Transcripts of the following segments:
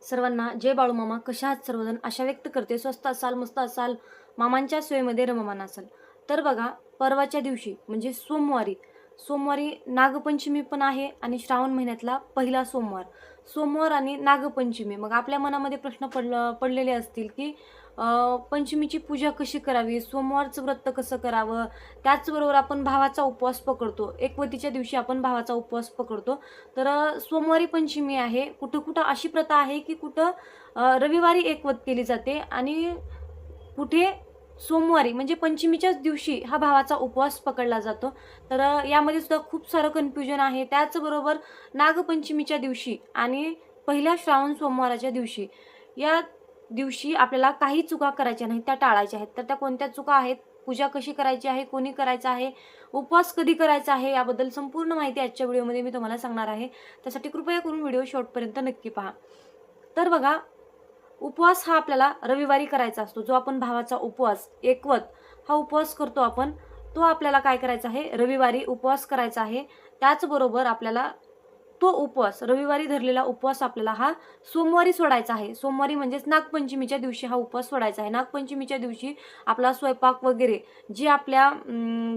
सर्वांना जय बाळूमामा. कशा आहात सर्वजण? आशा व्यक्त करते स्वस्त असाल, मस्त असाल, मामांच्या सोयीमध्ये रममान असाल. तर बघा, परवाच्या दिवशी म्हणजे सोमवारी नागपंचमी पण आहे आणि श्रावण महिन्यातला पहिला सोमवार आणि नागपंचमी. मग आपल्या मनामध्ये प्रश्न पडलेले असतील की पंचमीची पूजा कशी करावी, सोमवारचं व्रत कसं करावं. त्याचबरोबर आपण भावाचा उपवास पकडतो, एकवतीच्या दिवशी आपण भावाचा उपवास पकडतो. तर सोमवारी पंचमी आहे, कुठं कुठं अशी प्रथा आहे की कुठं रविवारी एकवत केली जाते आणि कुठे सोमवारी म्हणजे पंचमीच्याच दिवशी हा भावाचा उपवास पकडला जातो. तर यामध्ये सुद्धा खूप सारं कन्फ्युजन आहे. त्याचबरोबर नागपंचमीच्या दिवशी आणि पहिल्या श्रावण सोमवाराच्या दिवशी, या दिवशी आपल्याला काही चुका करायच्या नाहीत, त्या टाळायच्या आहेत. तर त्या कोणत्या चुका आहेत, पूजा कशी करायची आहे, कोणी करायचं आहे, उपवास कधी करायचा आहे, याबद्दल संपूर्ण माहिती आजच्या व्हिडिओमध्ये मी तुम्हाला सांगणार आहे. त्यासाठी कृपया करून व्हिडिओ शेवटपर्यंत नक्की पहा. तर बघा, उपवास हा आपल्याला रविवारी करायचा असतो. जो आपण भावाचा उपवास, एकवत हा उपवास करतो आपण, तो आपल्याला काय करायचा आहे, रविवारी उपवास करायचा आहे. त्याचबरोबर आपल्याला तो उपवास, रविवारी धरलेला उपवास आपल्याला हा सोमवारी सोडायचा आहे. सोमवारी म्हणजेच नागपंचमीच्या दिवशी हा उपवास सोडायचा आहे. नागपंचमीच्या दिवशी आपला स्वयंपाक वगैरे जी आपल्या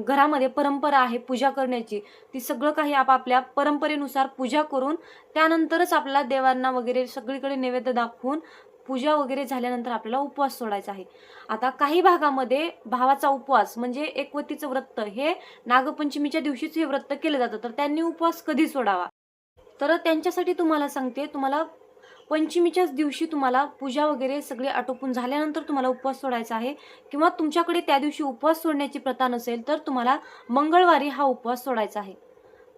घरामध्ये परंपरा आहे पूजा करण्याची, ती सगळं काही आपापल्या परंपरेनुसार पूजा करून त्यानंतरच आपल्याला देवांना वगैरे सगळीकडे नैवेद्य दाखवून पूजा वगैरे झाल्यानंतर आपल्याला उपवास सोडायचा आहे. आता काही भागामध्ये भावाचा उपवास म्हणजे एकवतीचं व्रत हे नागपंचमीच्या दिवशीच हे व्रत केलं जातं. तर त्यांनी उपवास कधी सोडावा, तर त्यांच्यासाठी तुम्हाला सांगते, तुम्हाला पंचमीच्याच दिवशी तुम्हाला पूजा वगैरे सगळे आटोपून झाल्यानंतर तुम्हाला उपवास सोडायचा आहे. किंवा तुमच्याकडे त्या दिवशी उपवास सोडण्याची प्रथा नसेल तर तुम्हाला मंगळवारी हा उपवास सोडायचा आहे.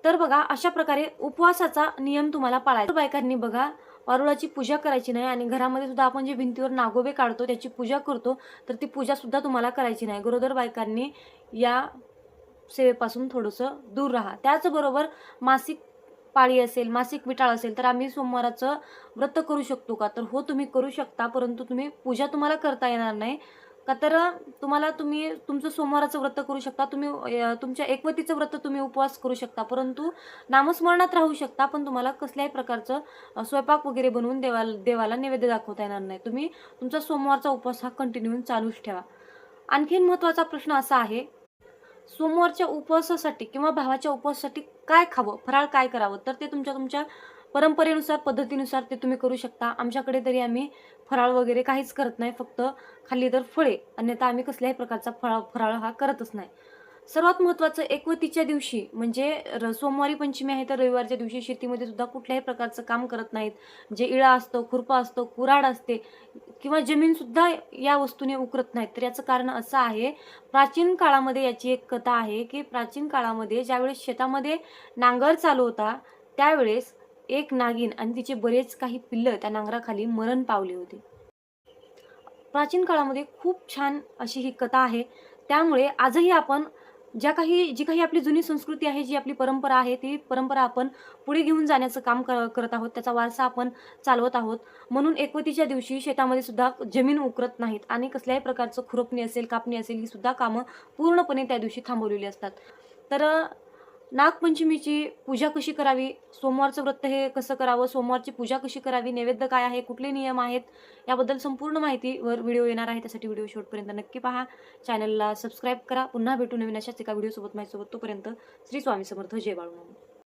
तर बघा, अशा प्रकारे उपवासाचा नियम तुम्हाला पाळायचा. बायकांनी बघा, वारुळाची पूजा करायची नाही आणि घरामध्ये सुद्धा आपण जे भिंतीवर नागोबे काढतो त्याची पूजा करतो, तर ती पूजा सुद्धा तुम्हाला करायची नाही. गरोदर बायकांनी या सेवेपासून थोडंसं दूर राहा. त्याचबरोबर मासिक पाळी असेल, मासिक विटाळ असेल, तर आम्ही सोमवाराचं व्रत करू शकतो का, तर हो तुम्ही करू शकता, परंतु तुम्ही पूजा तुम्हाला करता येणार नाही का. तर तुम्ही तुमचं सोमवाराचं व्रत करू शकता, तुम्ही तुमच्या एकवतीचं व्रत तुम्ही उपवास करू शकता, परंतु नामस्मरणात राहू शकता, पण तुम्हाला कसल्याही प्रकारचं स्वयंपाक वगैरे बनवून देवाला नैवेद्य दाखवता येणार नाही. तुम्ही तुमचा सोमवारचा उपवास हा कंटिन्यू चालूच ठेवा. आणखीन महत्त्वाचा प्रश्न असा आहे, सोमवारच्या उपवासासाठी किंवा भावाच्या उपवासासाठी काय खावं, फराळ काय करावं, तर ते तुमच्या परंपरेनुसार, पद्धतीनुसार ते तुम्ही करू शकता. आमच्याकडे तरी आम्ही फराळ वगैरे काहीच करत नाही, फक्त खाल्ली तर फळे, अन्यथा आम्ही कसल्याही प्रकारचा फराळ हा करतच नाही. सर्वात महत्त्वाचं, एकवतीच्या दिवशी म्हणजे सोमवारी पंचमी आहे तर रविवारच्या दिवशी शेतीमध्ये सुद्धा कुठल्याही प्रकारचं काम करत नाहीत. जे इळा असतो, खुरपा असतो, कुऱ्हाड असते किंवा जमीनसुद्धा या वस्तूने उकरत नाहीत. तर याचं कारण असं आहे, प्राचीन काळामध्ये याची एक कथा आहे की प्राचीन काळामध्ये ज्यावेळेस शेतामध्ये नांगर चालू होता, त्यावेळेस एक नागिन आणि तिचे बरेच काही पिल्लं त्या नांगराखाली मरण पावले होते. प्राचीन काळामध्ये खूप छान अशी ही कथा आहे. त्यामुळे आजही आपण जी काही आपली जुनी संस्कृती आहे, जी आपली परंपरा आहे, ती परंपरा आपण पुढे घेऊन जाण्याचं काम करत आहोत. त्याचा वारसा आपण चालवत आहोत. म्हणून एकवतीच्या दिवशी शेतामध्ये सुद्धा जमीन उकरत नाहीत आणि कसल्याही प्रकारचं खुरपणी असेल, कापणी असेल, ही सुद्धा कामं पूर्णपणे त्या दिवशी थांबवलेली असतात. तर नागपंचमीची पूजा कशी करावी, सोमवारचं व्रत हे कसं करावं, सोमवारची पूजा कशी करावी, नैवेद्य काय आहे, कुठले नियम आहेत, याबद्दल संपूर्ण माहितीवर व्हिडिओ येणार आहे. त्यासाठी व्हिडिओ शेवटपर्यंत नक्की पहा. चॅनलला सबस्क्राईब करा. पुन्हा भेटू नवीन अशाच एका व्हिडिओसोबत माझ्यासोबत. तोपर्यंत श्री स्वामी समर्थ. जय बाळूमामा.